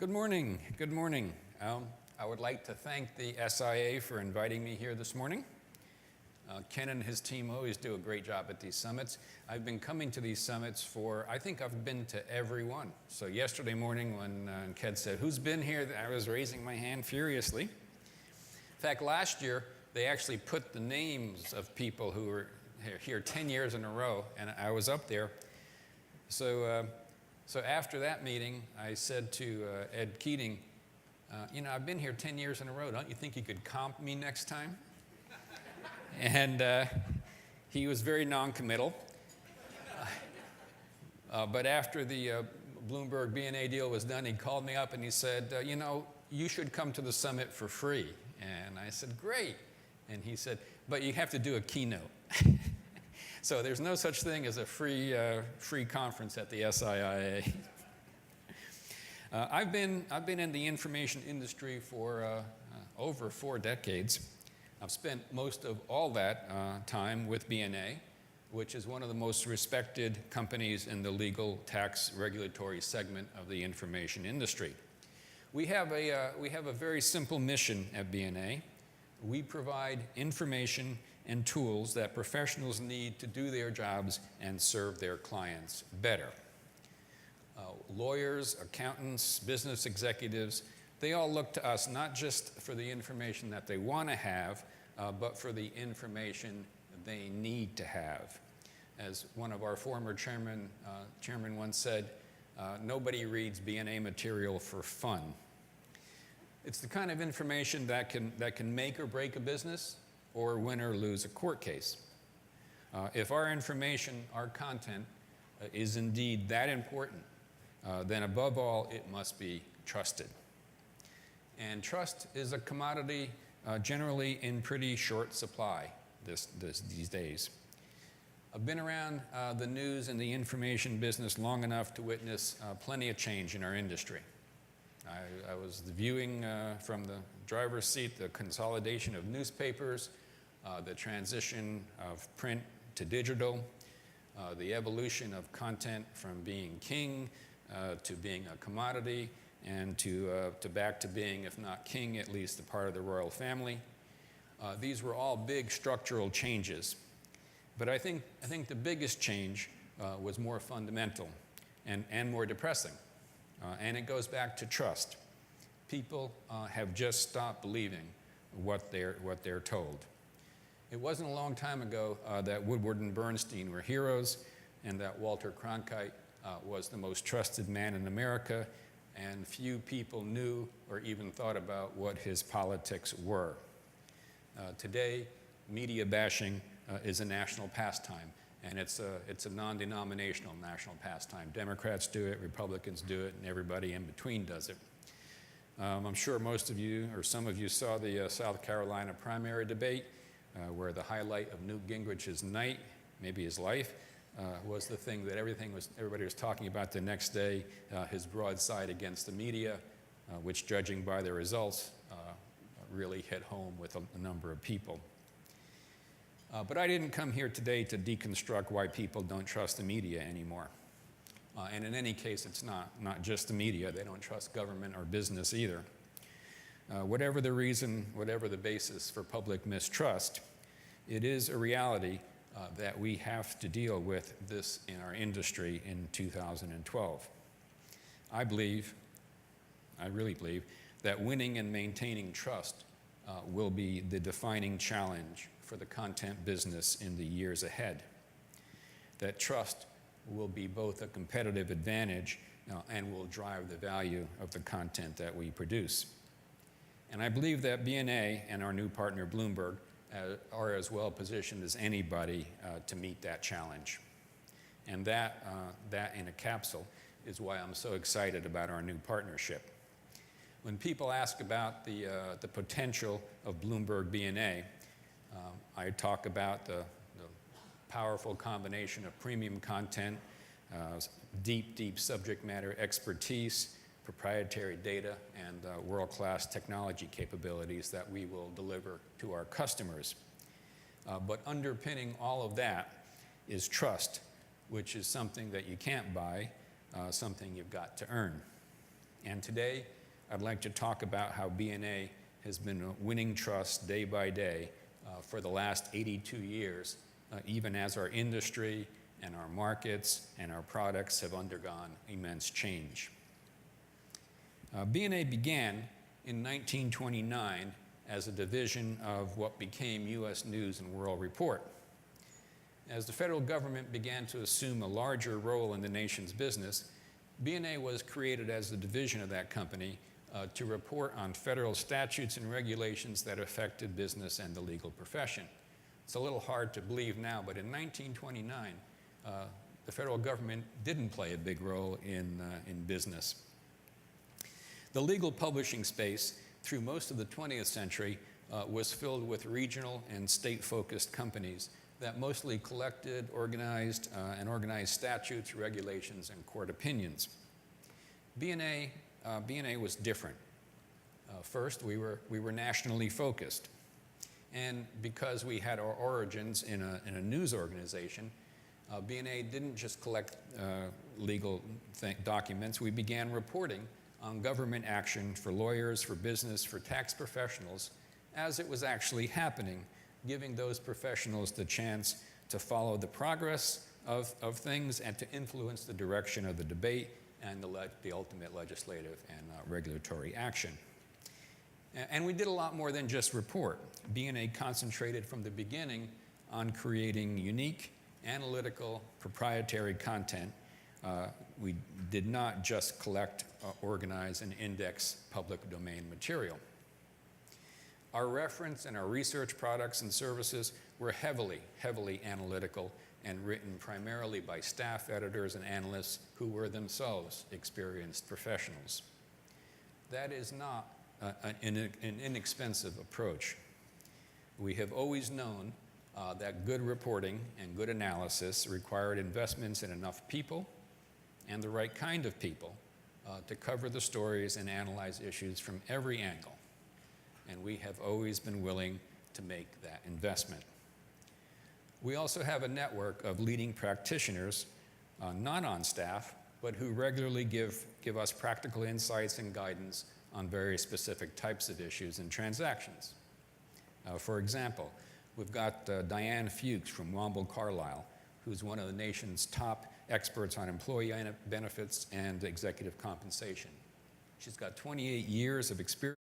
Good morning. Good morning. I would like to thank the SIA for inviting me here this morning. Ken and his team always do a great job at these summits. I've been coming to these summits I think I've been to every one. So yesterday morning when Ken said, "Who's been here?" I was raising my hand furiously. In fact, last year, they actually put the names of people who were here 10 years in a row, and I was up there. So after that meeting, I said to Ed Keating, I've been here 10 years in a row. Don't you think you could comp me next time? And he was very non-committal. But after the Bloomberg B&A deal was done, he called me up and he said, you should come to the summit for free. And I said, great. And he said, but you have to do a keynote. So there's no such thing as a free conference at the SIIA. I've been in the information industry for over 4 decades. I've spent most of all that time with B&A, which is one of the most respected companies in the legal, tax, regulatory segment of the information industry. We have a very simple mission at B&A. We provide information and tools that professionals need to do their jobs and serve their clients better. Lawyers, accountants, business executives, they all look to us not just for the information that they want to have, but for the information they need to have. As one of our former chairman once said, nobody reads B&A material for fun. It's the kind of information that can make or break a business or win or lose a court case. If our information, our content, is indeed that important, then above all, it must be trusted. And trust is a commodity generally in pretty short supply these days. I've been around the news and the information business long enough to witness plenty of change in our industry. I was viewing from the driver's seat the consolidation of newspapers, the transition of print to digital, the evolution of content from being king to being a commodity, and to back to being, if not king, at least a part of the royal family. These were all big structural changes. But I think the biggest change was more fundamental and more depressing. And it goes back to trust. People have just stopped believing what they're told. It wasn't a long time ago that Woodward and Bernstein were heroes, and that Walter Cronkite was the most trusted man in America, and few people knew or even thought about what his politics were. Today, media bashing is a national pastime, and it's a non-denominational national pastime. Democrats do it, Republicans do it, and everybody in between does it. I'm sure most of you, or some of you, saw the South Carolina primary debate, where the highlight of Newt Gingrich's night, maybe his life, was the thing that everybody was talking about the next day, his broadside against the media, which, judging by the results, really hit home with a number of people. But I didn't come here today to deconstruct why people don't trust the media anymore. And in any case, it's not just the media. They don't trust government or business either. Whatever the reason, whatever the basis for public mistrust, it is a reality that we have to deal with this in our industry in 2012. I really believe, that winning and maintaining trust will be the defining challenge for the content business in the years ahead. That trust will be both a competitive advantage and will drive the value of the content that we produce. And I believe that B&A and our new partner Bloomberg are as well positioned as anybody to meet that challenge. And that in a capsule is why I'm so excited about our new partnership. When people ask about the potential of Bloomberg B&A, I talk about the powerful combination of premium content, deep subject matter expertise, proprietary data, and world-class technology capabilities that we will deliver to our customers. But underpinning all of that is trust, which is something that you can't buy, something you've got to earn. And today, I'd like to talk about how B&A has been winning trust day by day for the last 82 years, even as our industry and our markets and our products have undergone immense change. B&A began in 1929 as a division of what became U.S. News and World Report. As the federal government began to assume a larger role in the nation's business, B&A was created as a division of that company to report on federal statutes and regulations that affected business and the legal profession. It's a little hard to believe now, but in 1929, the federal government didn't play a big role in business. The legal publishing space, through most of the 20th century, was filled with regional and state-focused companies that mostly collected, organized statutes, regulations, and court opinions. B&A was different. First, we were nationally focused. And because we had our origins in a news organization, B&A didn't just collect legal documents. We began reporting on government action for lawyers, for business, for tax professionals, as it was actually happening, giving those professionals the chance to follow the progress of things and to influence the direction of the debate and the ultimate legislative and regulatory action. And we did a lot more than just report. B&A concentrated from the beginning on creating unique, analytical, proprietary content. We did not just collect, organize, and index public domain material. Our reference and our research products and services were heavily analytical and written primarily by staff editors and analysts who were themselves experienced professionals. That is not an inexpensive approach. We have always known that good reporting and good analysis required investments in enough people and the right kind of people to cover the stories and analyze issues from every angle. And we have always been willing to make that investment. We also have a network of leading practitioners, not on staff, but who regularly give us practical insights and guidance on very specific types of issues and transactions. For example, we've got Diane Fuchs from Womble Carlyle, who's one of the nation's top experts on employee benefits and executive compensation. She's got 28 years of experience